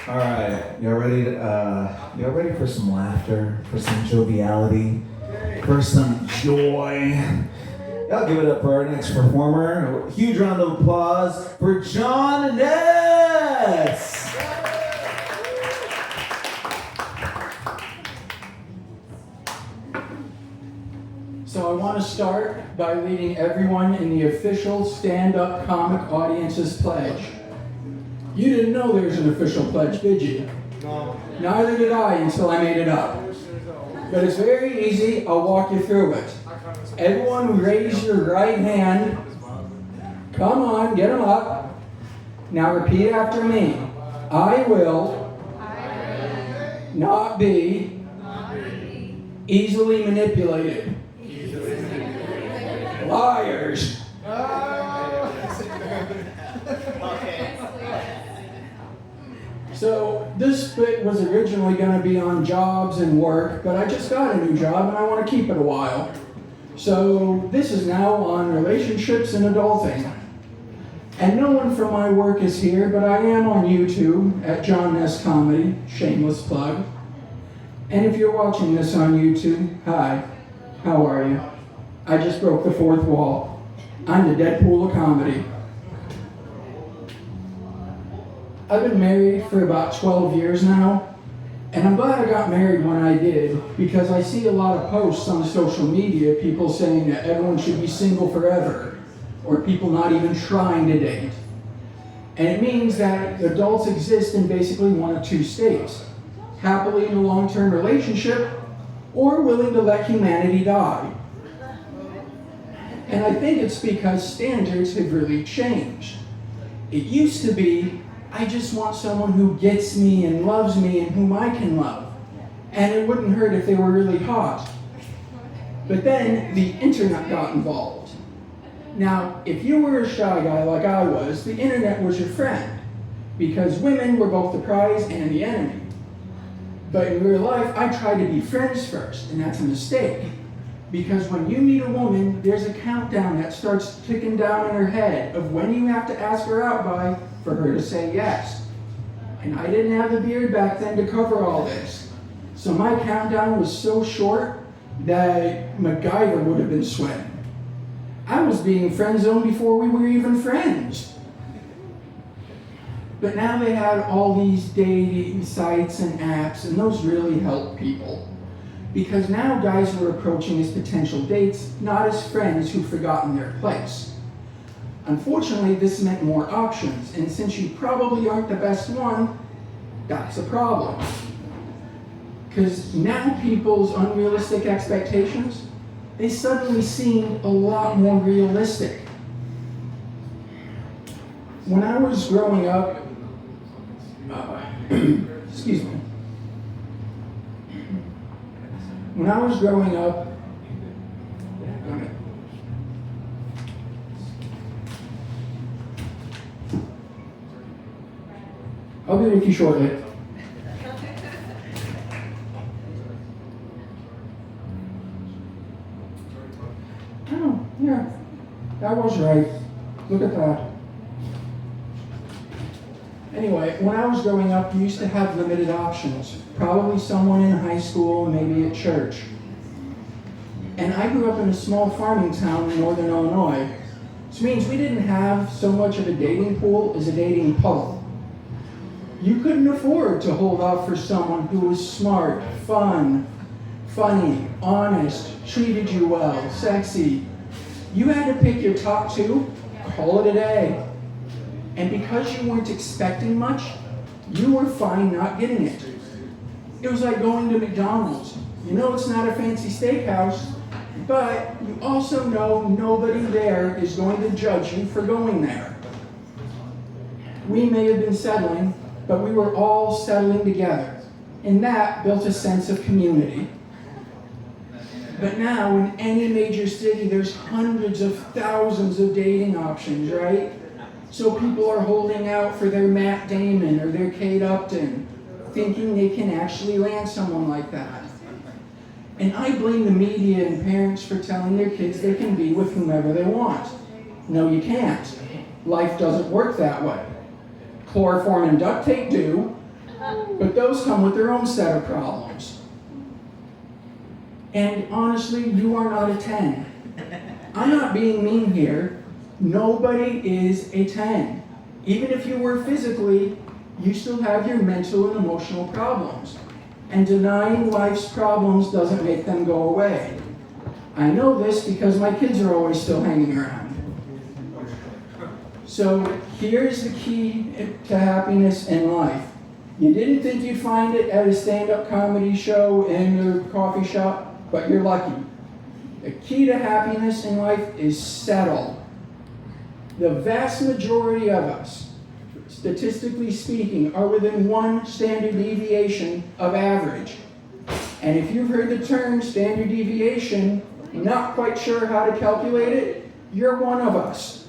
All right, y'all ready for some laughter, for some joviality, for some joy? Y'all give it up for our next performer. A huge round of applause for John Ness. So I want to start by leading everyone in the official stand-up comic audience's pledge. You didn't know there was an official pledge, did you? No. Neither did I until I made it up. But it's very easy. I'll walk you through it. Everyone raise your right hand. Come on, get them up. Now repeat after me. I will not be easily manipulated. Liars. So this bit was originally going to be on jobs and work, but I just got a new job and I want to keep it a while. So this is now on relationships and adulting. And no one from my work is here, but I am on YouTube at John Ness Comedy, shameless plug. And if you're watching this on YouTube, hi, how are you? I just broke the fourth wall. I'm the Deadpool of comedy. I've been married for about 12 years now, and I'm glad I got married when I did, because I see a lot of posts on social media, people saying that everyone should be single forever, or people not even trying to date. And it means that adults exist in basically one of two states: happily in a long-term relationship, or willing to let humanity die. And I think it's because standards have really changed. It used to be, I just want someone who gets me and loves me and whom I can love. And it wouldn't hurt if they were really hot. But then the internet got involved. Now, if you were a shy guy like I was, the internet was your friend, because women were both the prize and the enemy. But in real life, I tried to be friends first, and that's a mistake. Because when you meet a woman, there's a countdown that starts ticking down in her head of when you have to ask her out by for her to say yes. And I didn't have the beard back then to cover all this. So my countdown was so short that MacGyver would have been sweating. I was being friend zoned before we were even friends. But now they have all these dating sites and apps, and those really help people. Because now guys are approaching as potential dates, not as friends who've forgotten their place. Unfortunately, this meant more options, and since you probably aren't the best one, that's a problem. Because now people's unrealistic expectations, they suddenly seem a lot more realistic. When I was growing up, excuse me. When I was growing up, I'll be with you shortly. Oh, yeah, that was right. Look at that. Anyway, when I was growing up, we used to have limited options. Probably someone in high school, maybe at church. And I grew up in a small farming town in northern Illinois, which means we didn't have so much of a dating pool as a dating puddle. You couldn't afford to hold out for someone who was smart, fun, funny, honest, treated you well, sexy. You had to pick your top two, call it a day. And because you weren't expecting much, you were fine not getting it. It was like going to McDonald's. You know it's not a fancy steakhouse, but you also know nobody there is going to judge you for going there. We may have been settling, but we were all settling together, and that built a sense of community. But now, in any major city, there's hundreds of thousands of dating options, right? So people are holding out for their Matt Damon or their Kate Upton, thinking they can actually land someone like that. And I blame the media and parents for telling their kids they can be with whomever they want. No, you can't. Life doesn't work that way. Chloroform and duct tape do, But those come with their own set of problems. And honestly, you are not a 10. I'm not being mean here. Nobody is a 10. Even if you were physically, you still have your mental and emotional problems. And denying life's problems doesn't make them go away. I know this because my kids are always still hanging around. So here's the key to happiness in life. You didn't think you'd find it at a stand-up comedy show in a coffee shop, but you're lucky. The key to happiness in life is settle. The vast majority of us, statistically speaking, are within one standard deviation of average. And if you've heard the term standard deviation, not quite sure how to calculate it, you're one of us.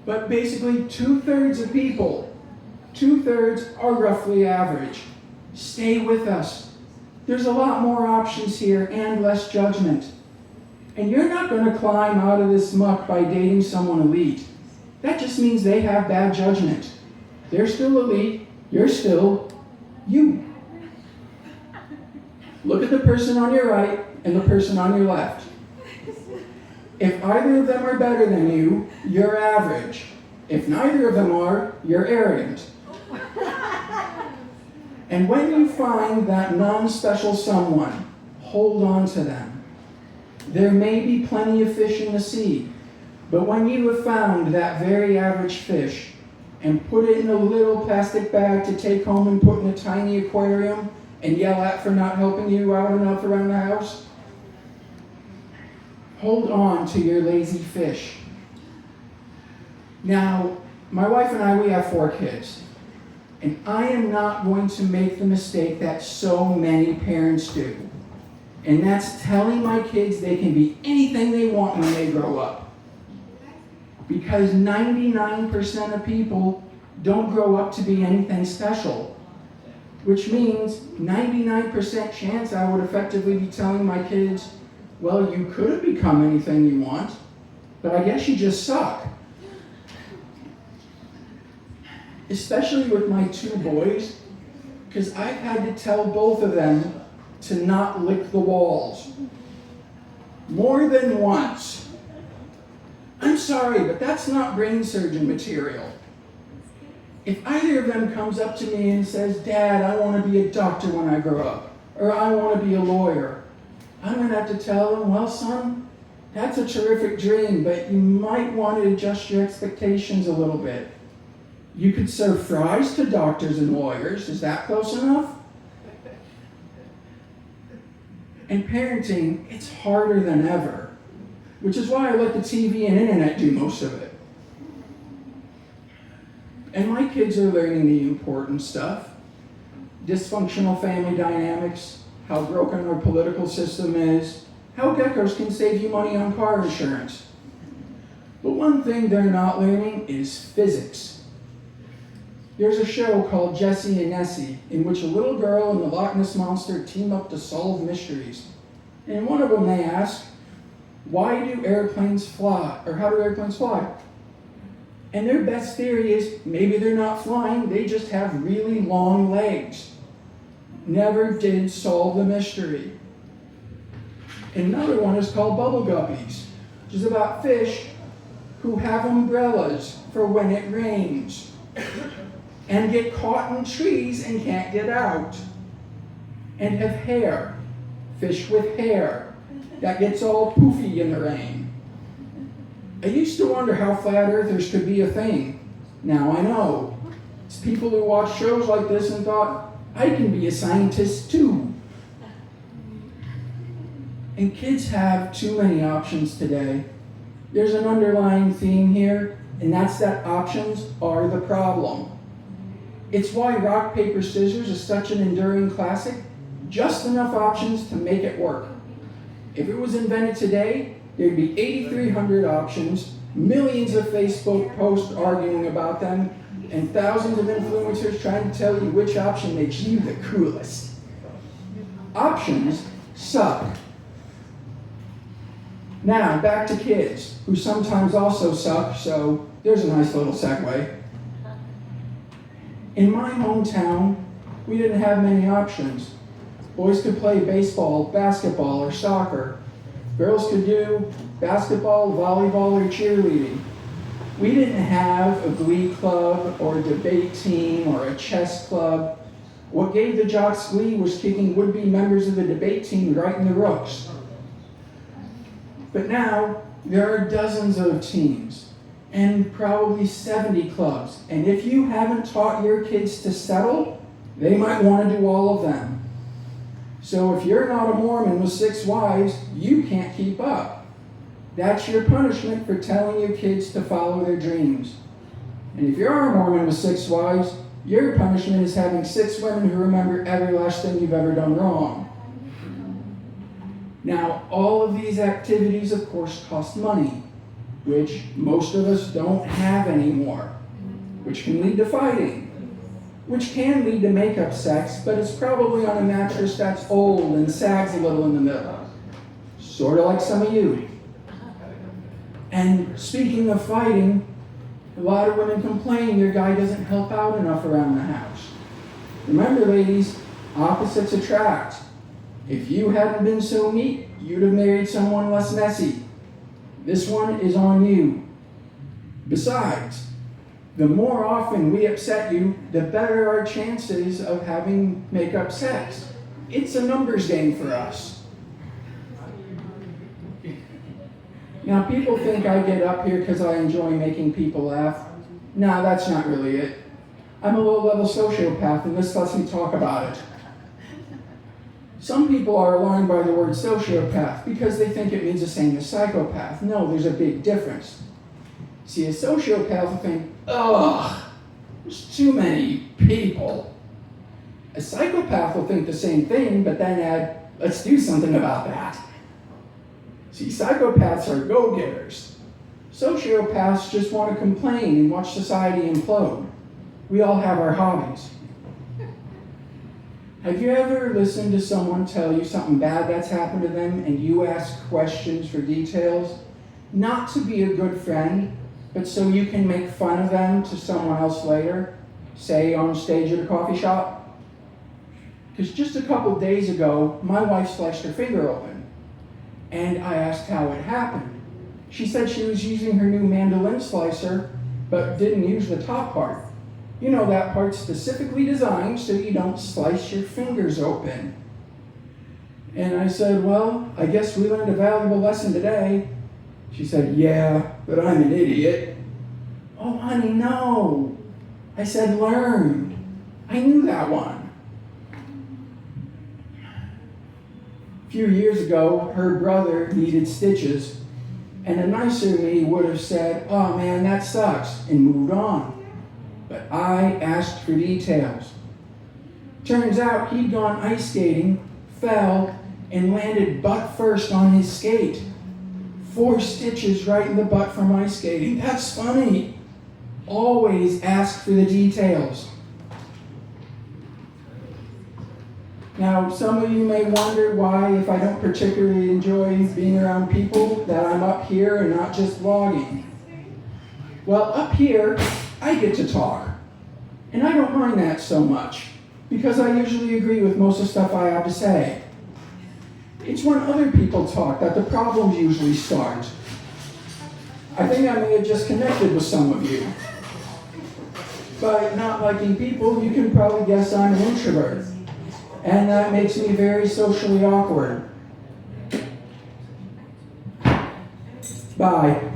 But basically 2/3 of people, 2/3 are roughly average. Stay with us. There's a lot more options here and less judgment. And you're not going to climb out of this muck by dating someone elite. That just means they have bad judgment. They're still elite. You're still you. Look at the person on your right and the person on your left. If either of them are better than you, you're average. If neither of them are, you're arrogant. And when you find that non-special someone, hold on to them. There may be plenty of fish in the sea, but when you have found that very average fish and put it in a little plastic bag to take home and put in a tiny aquarium and yell at for not helping you out enough around the house, hold on to your lazy fish. Now, my wife and I, we have 4 kids. And I am not going to make the mistake that so many parents do. And that's telling my kids they can be anything they want when they grow up. Because 99% of people don't grow up to be anything special. Which means 99% chance I would effectively be telling my kids, well, you could become anything you want, but I guess you just suck. Especially with my 2 boys, because I've had to tell both of them to not lick the walls. More than once. I'm sorry, but that's not brain surgeon material. If either of them comes up to me and says, Dad, I want to be a doctor when I grow up, or I want to be a lawyer, I'm going to have to tell them, well, son, that's a terrific dream, but you might want to adjust your expectations a little bit. You could serve fries to doctors and lawyers. Is that close enough? And parenting, it's harder than ever, which is why I let the TV and internet do most of it. And my kids are learning the important stuff. Dysfunctional family dynamics, how broken our political system is, how geckos can save you money on car insurance. But one thing they're not learning is physics. There's a show called Jessie and Nessie, in which a little girl and the Loch Ness Monster team up to solve mysteries. And in one of them they ask, why do airplanes fly? Or how do airplanes fly? And their best theory is, maybe they're not flying, they just have really long legs. Never did solve the mystery. Another one is called Bubble Guppies, which is about fish who have umbrellas for when it rains and get caught in trees and can't get out, and have hair, fish with hair, that gets all poofy in the rain. I used to wonder how flat earthers could be a thing. Now I know. It's people who watch shows like this and thought, I can be a scientist too. And kids have too many options today. There's an underlying theme here, and that's that options are the problem. It's why rock, paper, scissors is such an enduring classic. Just enough options to make it work. If it was invented today, there'd be 8,300 options, millions of Facebook posts arguing about them, and thousands of influencers trying to tell you which option makes you the coolest. Options suck. Now, back to kids, who sometimes also suck, so there's a nice little segue. In my hometown, we didn't have many options. Boys could play baseball, basketball, or soccer. Girls could do basketball, volleyball, or cheerleading. We didn't have a glee club or a debate team or a chess club. What gave the jocks glee was kicking would-be members of the debate team right in the rooks. But now, there are dozens of teams and probably 70 clubs. And if you haven't taught your kids to settle, they might want to do all of them. So if you're not a Mormon with 6 wives, you can't keep up. That's your punishment for telling your kids to follow their dreams. And if you're a Mormon with 6 wives, your punishment is having 6 women who remember every last thing you've ever done wrong. Now, all of these activities, of course, cost money, which most of us don't have anymore, which can lead to fighting, which can lead to make-up sex, but it's probably on a mattress that's old and sags a little in the middle. Sort of like some of you. And speaking of fighting, a lot of women complain their guy doesn't help out enough around the house. Remember, ladies, opposites attract. If you hadn't been so neat, you'd have married someone less messy. This one is on you. Besides, the more often we upset you, the better our chances of having make-up sex. It's a numbers game for us. Now, people think I get up here because I enjoy making people laugh. No, that's not really it. I'm a low-level sociopath, and this lets me talk about it. Some people are alarmed by the word sociopath because they think it means the same as psychopath. No, there's a big difference. See, a sociopath will think, ugh, there's too many people. A psychopath will think the same thing, but then add, let's do something about that. See, psychopaths are go-getters. Sociopaths just want to complain and watch society implode. We all have our hobbies. Have you ever listened to someone tell you something bad that's happened to them and you ask questions for details? Not to be a good friend, but so you can make fun of them to someone else later, say on stage at a coffee shop? Because just a couple days ago, my wife sliced her finger open, and I asked how it happened. She said she was using her new mandolin slicer, but didn't use the top part. You know, that part's specifically designed so you don't slice your fingers open. And I said, well, I guess we learned a valuable lesson today. She said, yeah, but I'm an idiot. Oh, honey, no. I said learned. I knew that one. A few years ago, her brother needed stitches, and a nicer me would have said, oh man, that sucks, and moved on. But I asked for details. Turns out he'd gone ice skating, fell, and landed butt first on his skate. 4 stitches right in the butt from ice skating. That's funny. Always ask for the details. Now, some of you may wonder why, if I don't particularly enjoy being around people, that I'm up here and not just vlogging. Well, up here, I get to talk. And I don't mind that so much, because I usually agree with most of the stuff I have to say. It's when other people talk that the problems usually start. I think I may have just connected with some of you. By not liking people, you can probably guess I'm an introvert. And that makes me very socially awkward. Bye.